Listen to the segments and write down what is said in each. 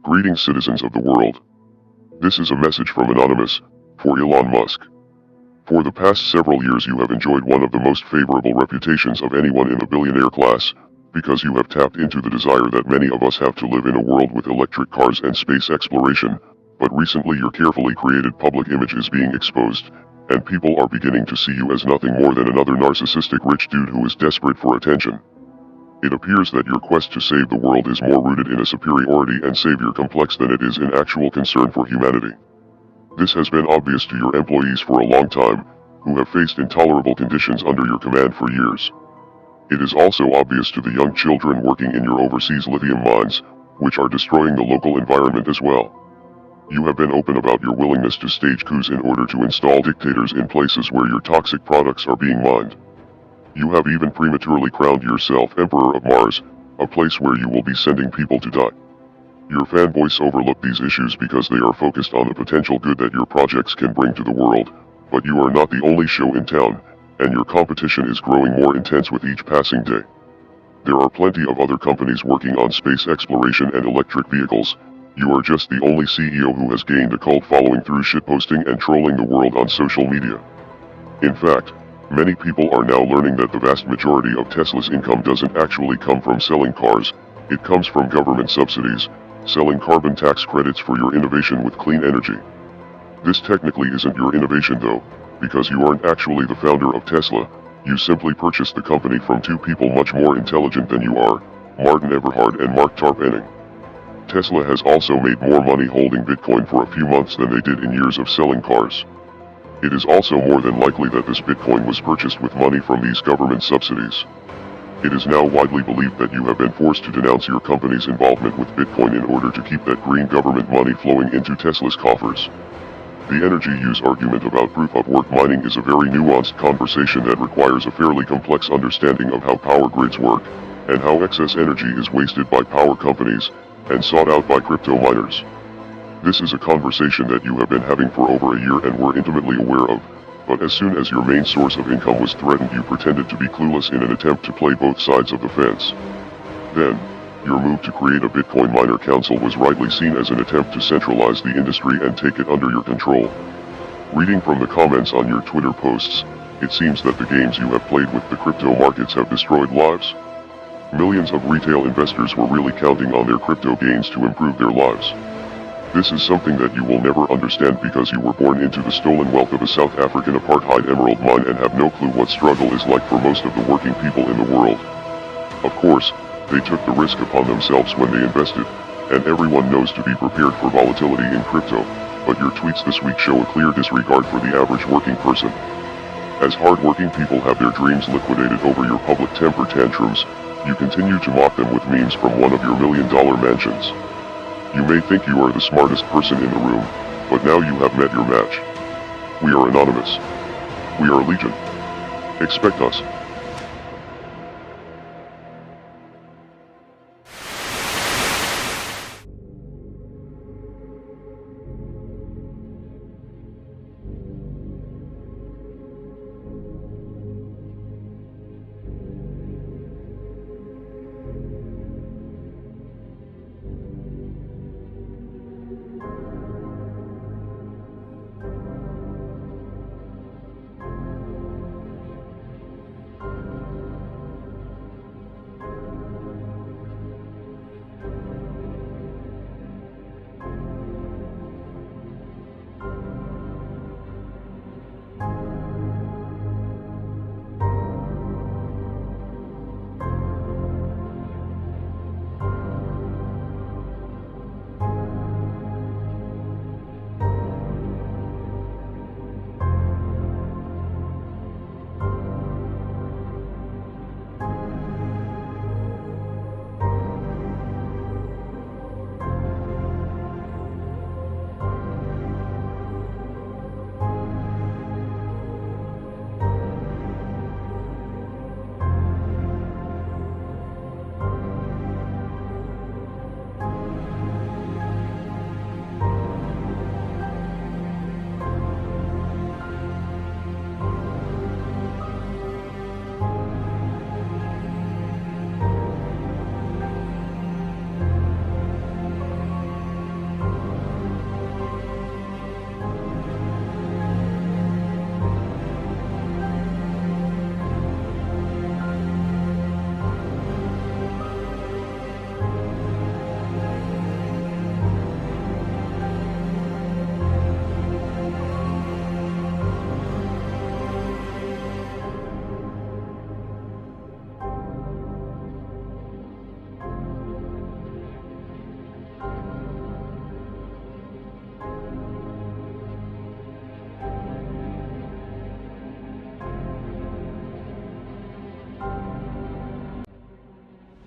Greetings, citizens of the world. This is a message from Anonymous, for Elon Musk. For the past several years you have enjoyed one of the most favorable reputations of anyone in the billionaire class, because you have tapped into the desire that many of us have to live in a world with electric cars and space exploration, but recently your carefully created public image is being exposed, and people are beginning to see you as nothing more than another narcissistic rich dude who is desperate for attention. It appears that your quest to save the world is more rooted in a superiority and savior complex than it is in actual concern for humanity. This has been obvious to your employees for a long time, who have faced intolerable conditions under your command for years. It is also obvious to the young children working in your overseas lithium mines, which are destroying the local environment as well. You have been open about your willingness to stage coups in order to install dictators in places where your toxic products are being mined. You have even prematurely crowned yourself Emperor of Mars, a place where you will be sending people to die. Your fanboys overlook these issues because they are focused on the potential good that your projects can bring to the world, but you are not the only show in town, and your competition is growing more intense with each passing day. There are plenty of other companies working on space exploration and electric vehicles. You are just the only CEO who has gained a cult following through shitposting and trolling the world on social media. In fact, many people are now learning that the vast majority of Tesla's income doesn't actually come from selling cars, it comes from government subsidies, selling carbon tax credits for your innovation with clean energy. This technically isn't your innovation though, because you aren't actually the founder of Tesla, you simply purchased the company from two people much more intelligent than you are, Martin Eberhard and Mark Tarpenning. Tesla has also made more money holding Bitcoin for a few months than they did in years of selling cars. It is also more than likely that this Bitcoin was purchased with money from these government subsidies. It is now widely believed that you have been forced to denounce your company's involvement with Bitcoin in order to keep that green government money flowing into Tesla's coffers. The energy use argument about proof-of-work mining is a very nuanced conversation that requires a fairly complex understanding of how power grids work, and how excess energy is wasted by power companies, and sought out by crypto miners. This is a conversation that you have been having for over a year and were intimately aware of, but as soon as your main source of income was threatened you pretended to be clueless in an attempt to play both sides of the fence. Then, your move to create a Bitcoin miner council was rightly seen as an attempt to centralize the industry and take it under your control. Reading from the comments on your Twitter posts, it seems that the games you have played with the crypto markets have destroyed lives. Millions of retail investors were really counting on their crypto gains to improve their lives. This is something that you will never understand because you were born into the stolen wealth of a South African apartheid emerald mine and have no clue what struggle is like for most of the working people in the world. Of course, they took the risk upon themselves when they invested, and everyone knows to be prepared for volatility in crypto, but your tweets this week show a clear disregard for the average working person. As hard-working people have their dreams liquidated over your public temper tantrums, you continue to mock them with memes from one of your million-dollar mansions. You may think you are the smartest person in the room, but now you have met your match. We are Anonymous. We are Legion. Expect us.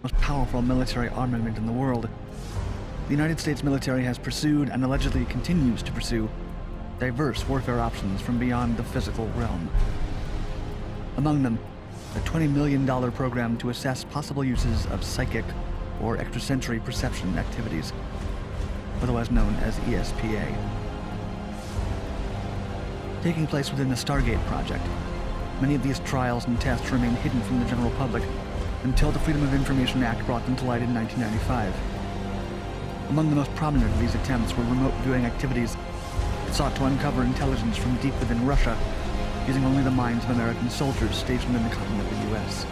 most powerful military armament in the world, the United States military has pursued and allegedly continues to pursue diverse warfare options from beyond the physical realm. Among them, a $20 million program to assess possible uses of psychic or extrasensory perception activities, otherwise known as ESPA. Taking place within the Stargate project, many of these trials and tests remain hidden from the general public until the Freedom of Information Act brought them to light in 1995. Among the most prominent of these attempts were remote viewing activities that sought to uncover intelligence from deep within Russia, using only the minds of American soldiers stationed in the continental U.S.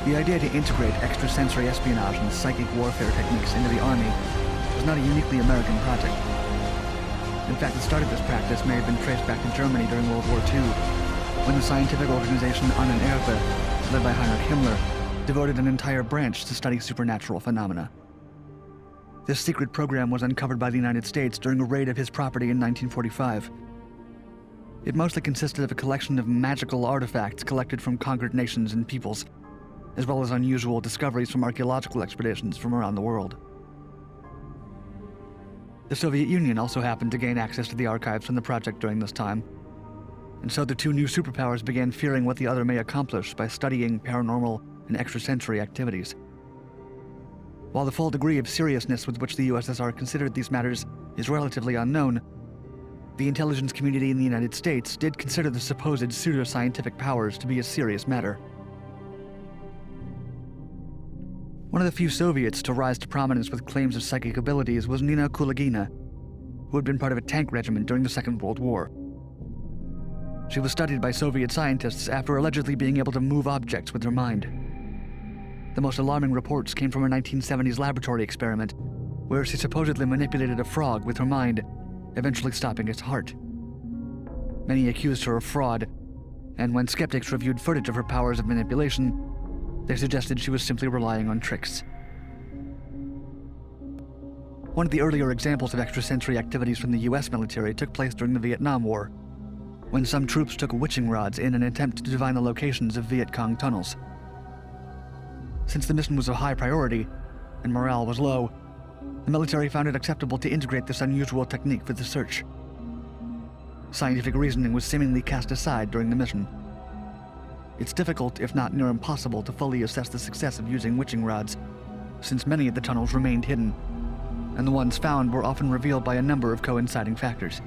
The idea to integrate extrasensory espionage and psychic warfare techniques into the Army was not a uniquely American project. In fact, the start of this practice may have been traced back to Germany during World War II, when the scientific organization Enigma, led by Heinrich Himmler, devoted an entire branch to study supernatural phenomena. This secret program was uncovered by the United States during a raid of his property in 1945. It mostly consisted of a collection of magical artifacts collected from conquered nations and peoples, as well as unusual discoveries from archaeological expeditions from around the world. The Soviet Union also happened to gain access to the archives from the project during this time, and so the two new superpowers began fearing what the other may accomplish by studying paranormal and extrasensory activities. While the full degree of seriousness with which the USSR considered these matters is relatively unknown, the intelligence community in the United States did consider the supposed pseudoscientific powers to be a serious matter. One of the few Soviets to rise to prominence with claims of psychic abilities was Nina Kulagina, who had been part of a tank regiment during the Second World War. She was studied by Soviet scientists after allegedly being able to move objects with her mind. The most alarming reports came from a 1970s laboratory experiment, where she supposedly manipulated a frog with her mind, eventually stopping its heart. Many accused her of fraud, and when skeptics reviewed footage of her powers of manipulation, they suggested she was simply relying on tricks. One of the earlier examples of extrasensory activities from the US military took place during the Vietnam War, when some troops took witching rods in an attempt to divine the locations of Viet Cong tunnels. Since the mission was of high priority, and morale was low, the military found it acceptable to integrate this unusual technique for the search. Scientific reasoning was seemingly cast aside during the mission. It's difficult, if not near impossible, to fully assess the success of using witching rods, since many of the tunnels remained hidden, and the ones found were often revealed by a number of coinciding factors.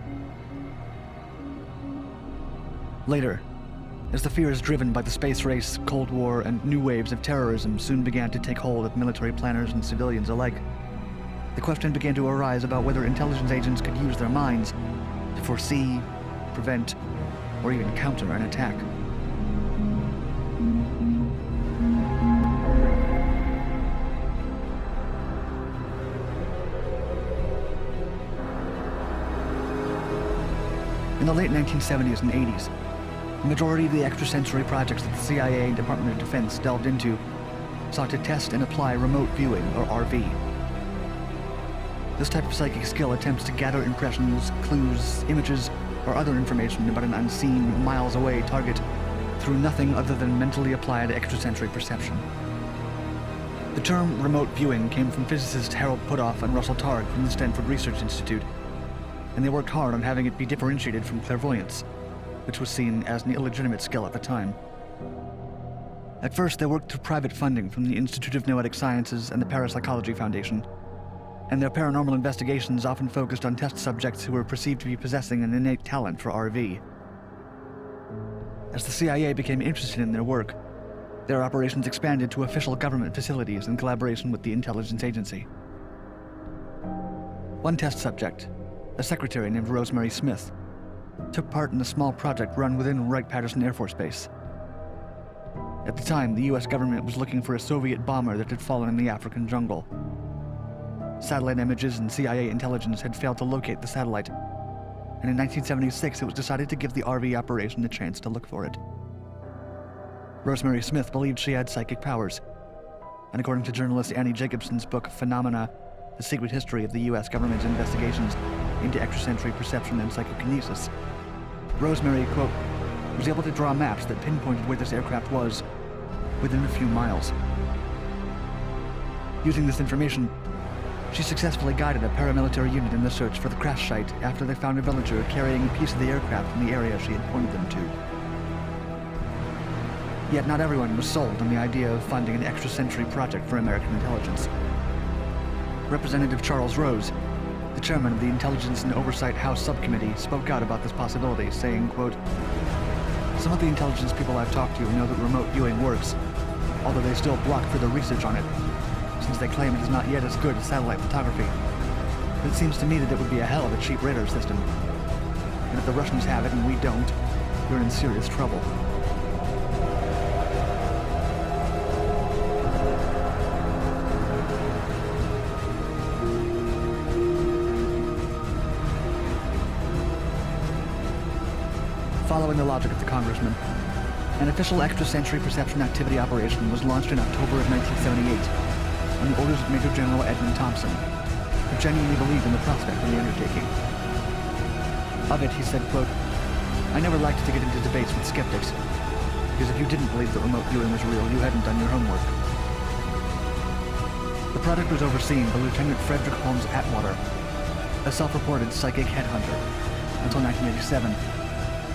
Later, as the fears driven by the space race, Cold War, and new waves of terrorism soon began to take hold of military planners and civilians alike, the question began to arise about whether intelligence agents could use their minds to foresee, prevent, or even counter an attack. In the late 1970s and 80s, the majority of the extrasensory projects that the CIA and Department of Defense delved into sought to test and apply remote viewing, or RV. This type of psychic skill attempts to gather impressions, clues, images, or other information about an unseen, miles-away target through nothing other than mentally applied extrasensory perception. The term remote viewing came from physicists Harold Puthoff and Russell Targ from the Stanford Research Institute, and they worked hard on having it be differentiated from clairvoyance, which was seen as an illegitimate skill at the time. At first, they worked through private funding from the Institute of Noetic Sciences and the Parapsychology Foundation, and their paranormal investigations often focused on test subjects who were perceived to be possessing an innate talent for RV. As the CIA became interested in their work, their operations expanded to official government facilities in collaboration with the intelligence agency. One test subject, a secretary named Rosemary Smith, took part in a small project run within Wright-Patterson Air Force Base. At the time, the US government was looking for a Soviet bomber that had fallen in the African jungle. Satellite images and CIA intelligence had failed to locate the satellite, and in 1976 it was decided to give the RV operation a chance to look for it. Rosemary Smith believed she had psychic powers, and according to journalist Annie Jacobson's book Phenomena, The Secret History of the U.S. Government's Investigations into Extrasensory Perception and Psychokinesis, Rosemary, quote, was able to draw maps that pinpointed where this aircraft was within a few miles. Using this information, she successfully guided a paramilitary unit in the search for the crash site after they found a villager carrying a piece of the aircraft in the area she had pointed them to. Yet not everyone was sold on the idea of funding an extrasensory project for American intelligence. Representative Charles Rose, the chairman of the Intelligence and Oversight House Subcommittee, spoke out about this possibility, saying, quote, "Some of the intelligence people I've talked to know that remote viewing works, although they still block further research on it, since they claim it is not yet as good as satellite photography. But it seems to me that it would be a hell of a cheap radar system. And if the Russians have it and we don't, we're in serious trouble." Following the logic of the congressman, an official extrasensory perception activity operation was launched in October of 1978 on the orders of Major General Edmund Thompson, who genuinely believed in the prospect of the undertaking. Of it, he said, quote, "I never liked to get into debates with skeptics, because if you didn't believe that remote viewing was real, you hadn't done your homework." The project was overseen by Lieutenant Frederick Holmes Atwater, a self-reported psychic headhunter, until 1987,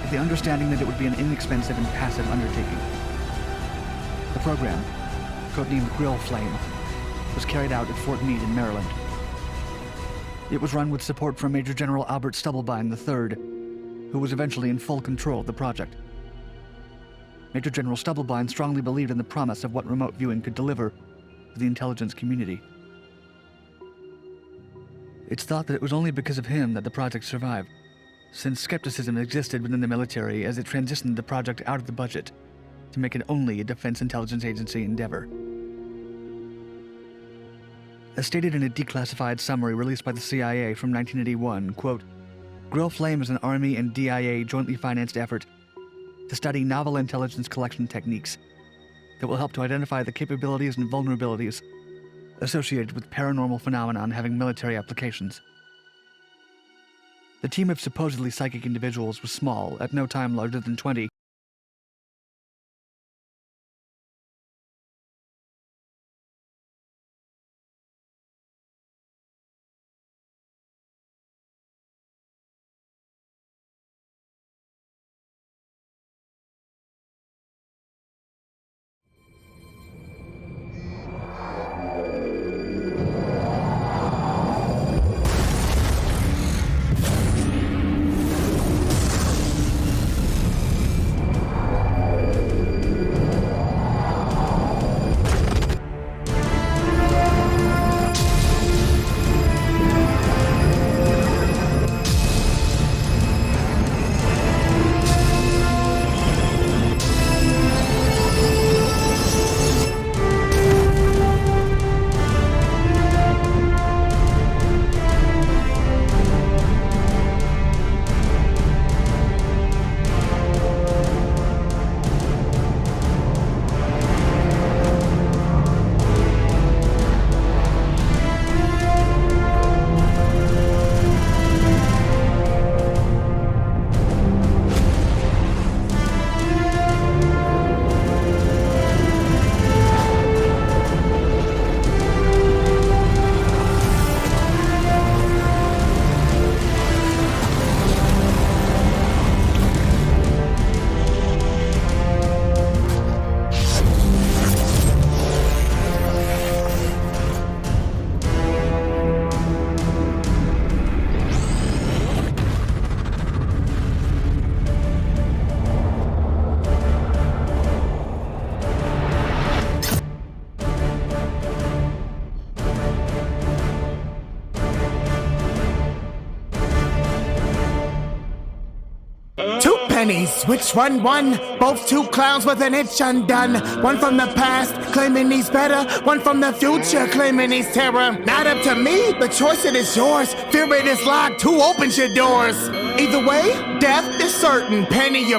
with the understanding that it would be an inexpensive and passive undertaking. The program, codenamed Grill Flame, was carried out at Fort Meade in Maryland. It was run with support from Major General Albert Stubblebine III, who was eventually in full control of the project. Major General Stubblebine strongly believed in the promise of what remote viewing could deliver to the intelligence community. It's thought that it was only because of him that the project survived, since skepticism existed within the military as it transitioned the project out of the budget to make it only a Defense Intelligence Agency endeavor. As stated in a declassified summary released by the CIA from 1981, quote, "Grill Flame is an Army and DIA jointly financed effort to study novel intelligence collection techniques that will help to identify the capabilities and vulnerabilities associated with paranormal phenomenon having military applications." The team of supposedly psychic individuals was small, at no time larger than 20, pennies, which one won? Both two clowns with an itch undone. One from the past, claiming he's better. One from the future, claiming he's terror. Not up to me, the choice it is yours. Fear it is locked, who opens your doors? Either way, death is certain. Penny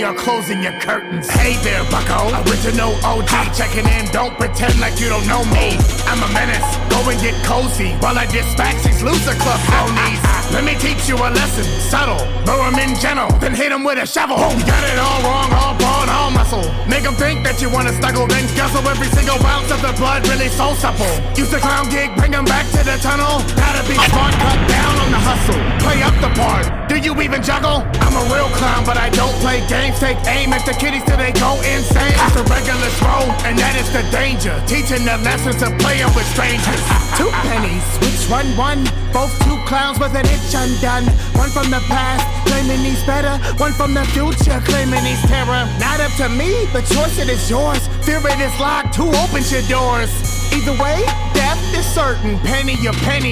or closing your curtains. Hey there, bucko. Original OG checking in. Don't pretend like you don't know me. I'm a menace. Go and get cozy while I dispatch these loser club ponies. Let me teach you a lesson. Subtle, lure 'em in gentle, then hit 'em with a shovel. You got it all wrong, all brawn, all muscle. Make 'em think that you wanna snuggle, then guzzle every single ounce of the blood, really so supple. Use the clown gig, bring 'em back to the tunnel. Gotta be smart, cut down on the hustle. Play up the part, do you even juggle? I'm a real clown, but I don't play games. Take aim at the kiddies till they go insane. It's a regular throw, and that is the danger. Teaching the lessons of playing with strangers. Two pennies, which one won? Both two clowns with an itch undone. One from the past, claiming he's better. One from the future, claiming he's terror. Not up to me, the choice it is yours. Fear it is locked, who opens your doors? Either way, death is certain. Penny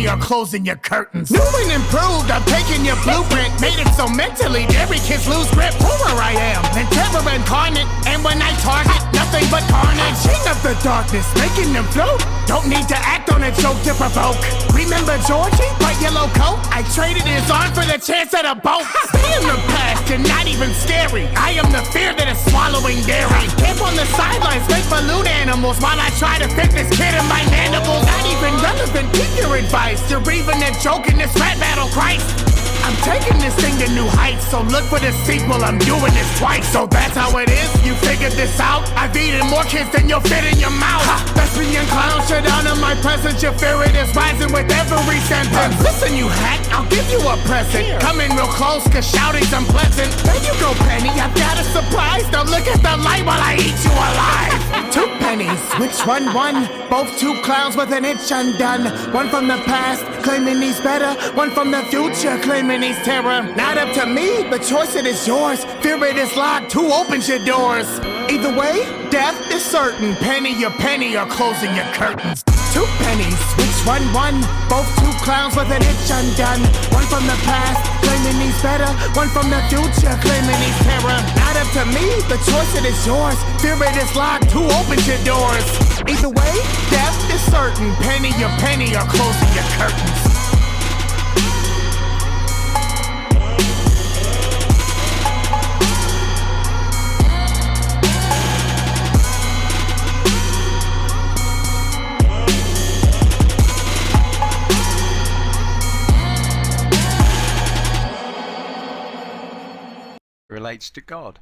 or closing your curtains. New and improved, I'm taking your blueprint. Made it so mentally, every kids lose grip. Horror I am, and terror incarnate. And when I target, nothing but carnage. King of the darkness, making them float. Don't need to act on a joke to provoke. Remember Georgie, bright yellow coat? I traded his arm for the chance at a boat. Stay in the past, you're not even scary. I am the fear that is swallowing dairy. Camp on the sidelines, make balloon animals while I try to fit this kid in my mandibles. Not even relevant, keep your advice. You're even a joke in this rap battle, Christ. I'm taking this thing to new heights, so look for the sequel, I'm doing this twice. So that's how it is, you figured this out? I've eaten more kids than you'll fit in your mouth. Lesbian clowns shut down in my presence, your fear it is rising with every sentence. Listen you hack, I'll give you a present. Come in real close, cause shouting's unpleasant. There you go, Penny, I've got a surprise. Now look at the light while I eat you alive. Two pennies, which one won? Both two clowns with an itch undone. One from the past, claiming he's better. One from the future, claiming he's terror. Not up to me, the choice it is yours. Fear it is locked, who opens your doors? Either way, death is certain. Penny or closing your curtains. Two pennies, which one won? Both two clowns with an itch undone. One from the past, claiming he's better. One from the future, claiming he's terror. Not up to me, the choice it is yours. Fear it is locked, who opens your doors? Either way, death is certain. Penny or closing your curtains. Relates to God.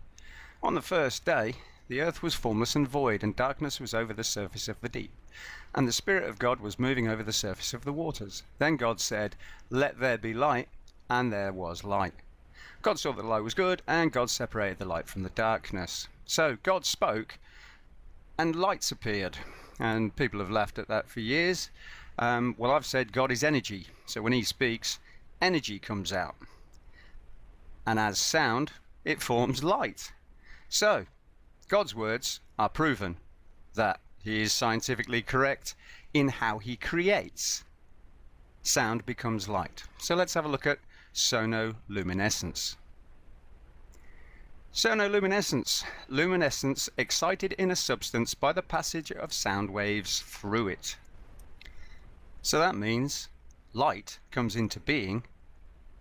On the first day, the earth was formless and void, and darkness was over the surface of the deep. And the Spirit of God was moving over the surface of the waters. Then God said, "Let there be light," and there was light. God saw that the light was good, and God separated the light from the darkness. So God spoke, and lights appeared. And people have laughed at that for years. Well, I've said God is energy. So when he speaks, energy comes out. And as sound, it forms light. So, God's words are proven that he is scientifically correct in how he creates. Sound becomes light. So let's have a look at sonoluminescence. Sonoluminescence. Luminescence excited in a substance by the passage of sound waves through it. So that means light comes into being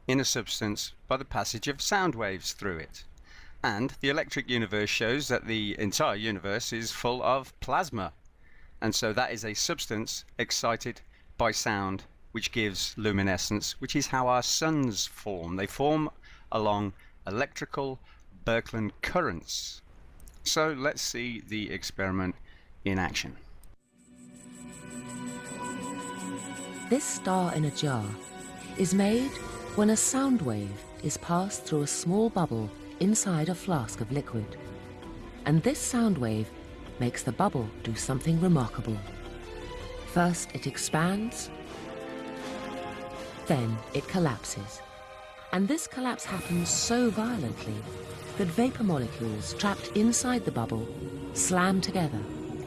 in a substance by the passage of sound waves through it. And the electric universe shows that the entire universe is full of plasma. And so that is a substance excited by sound, which gives luminescence, which is how our suns form. They form along electrical Birkeland currents. So let's see the experiment in action. This star in a jar is made when a sound wave is passed through a small bubble inside a flask of liquid. And this sound wave makes the bubble do something remarkable. First it expands, then it collapses. And this collapse happens so violently that vapor molecules trapped inside the bubble slam together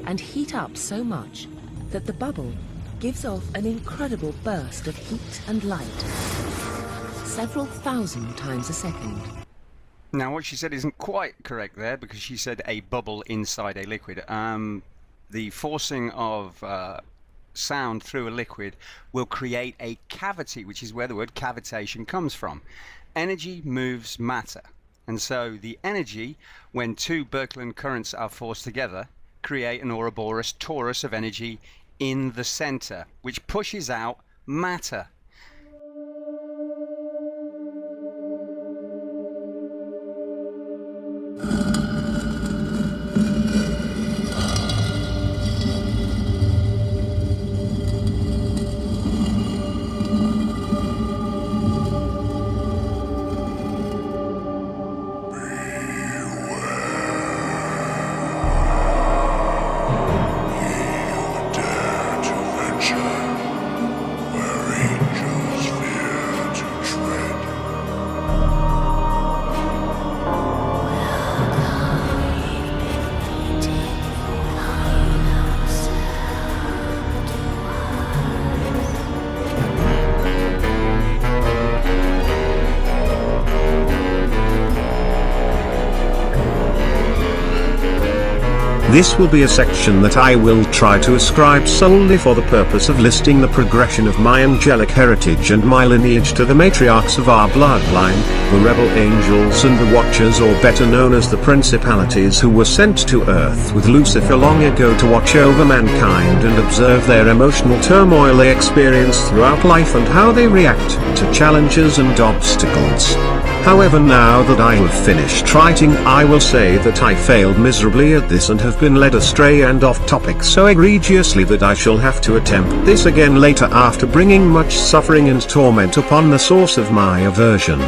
and heat up so much that the bubble gives off an incredible burst of heat and light, several thousand times a second. Now, what she said isn't quite correct there, because she said a bubble inside a liquid. The forcing of sound through a liquid will create a cavity, which is where the word cavitation comes from. Energy moves matter, and so the energy, when two Birkeland currents are forced together, create an Ouroboros torus of energy in the center, which pushes out matter. This will be a section that I will try to ascribe solely for the purpose of listing the progression of my angelic heritage and my lineage to the matriarchs of our bloodline, the rebel angels and the watchers, or better known as the principalities, who were sent to Earth with Lucifer long ago to watch over mankind and observe their emotional turmoil they experience throughout life and how they react to challenges and obstacles. However, now that I have finished writing, I will say that I failed miserably at this and have been led astray and off topic so egregiously that I shall have to attempt this again later, after bringing much suffering and torment upon the source of my aversion.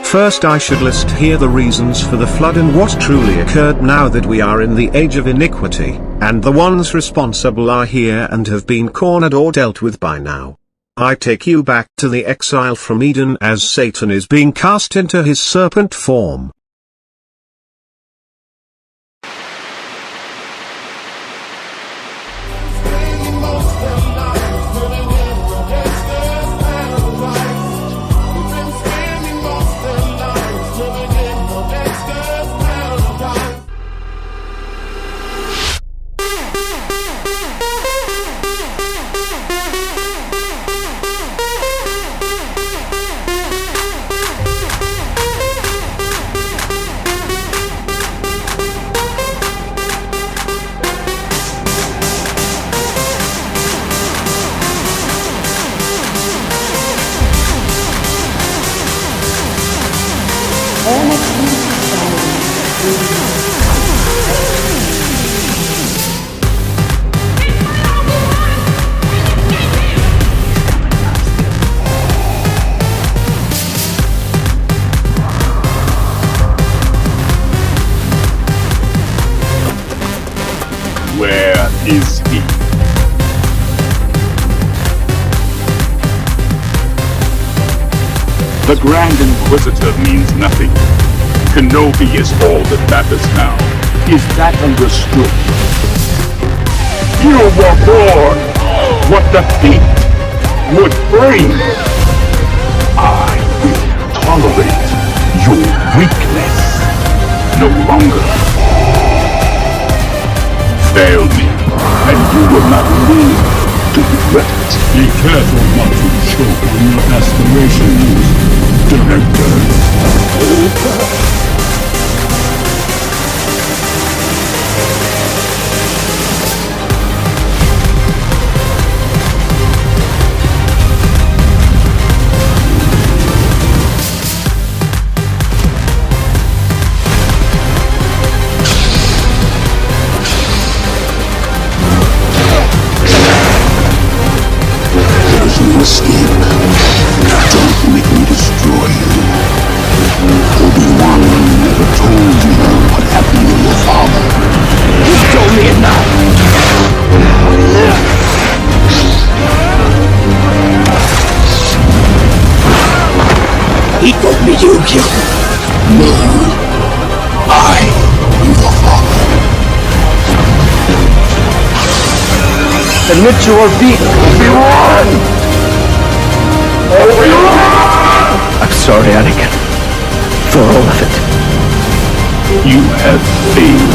First, I should list here the reasons for the flood and what truly occurred now that we are in the age of iniquity, and the ones responsible are here and have been cornered or dealt with by now. I take you back to the exile from Eden as Satan is being cast into his serpent form. Where is he? The Grand Inquisitor means nothing. Kenobi is all that matters now. Is that understood? You were born what the feet would bring. I will tolerate your weakness no longer. Fail me, and you will not live to regret it. Be careful not to choke on your aspirations, Director. Escape. Don't make me destroy you. Obi-Wan never told you what happened to your father. He told me enough. He told me you killed him. No. I am your father. Admit your feet, Obi-Wan! I'm sorry, Anakin, for all of it. You have failed,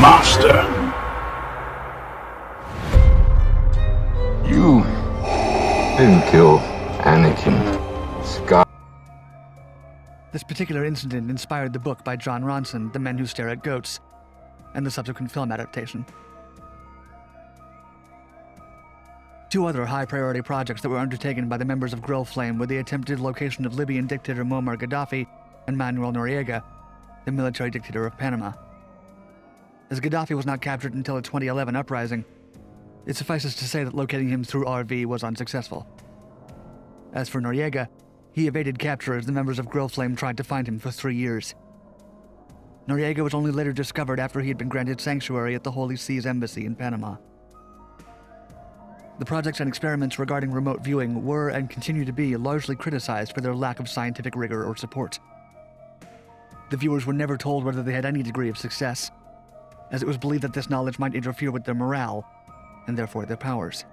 Master. You didn't kill Anakin. Scott. This particular incident inspired the book by John Ronson, The Men Who Stare at Goats, and the subsequent film adaptation. Two other high-priority projects that were undertaken by the members of Grill Flame were the attempted location of Libyan dictator Muammar Gaddafi and Manuel Noriega, the military dictator of Panama. As Gaddafi was not captured until the 2011 uprising, it suffices to say that locating him through RV was unsuccessful. As for Noriega, he evaded capture as the members of Grill Flame tried to find him for 3 years. Noriega was only later discovered after he had been granted sanctuary at the Holy See's embassy in Panama. The projects and experiments regarding remote viewing were and continue to be largely criticized for their lack of scientific rigor or support. The viewers were never told whether they had any degree of success, as it was believed that this knowledge might interfere with their morale, and therefore their powers.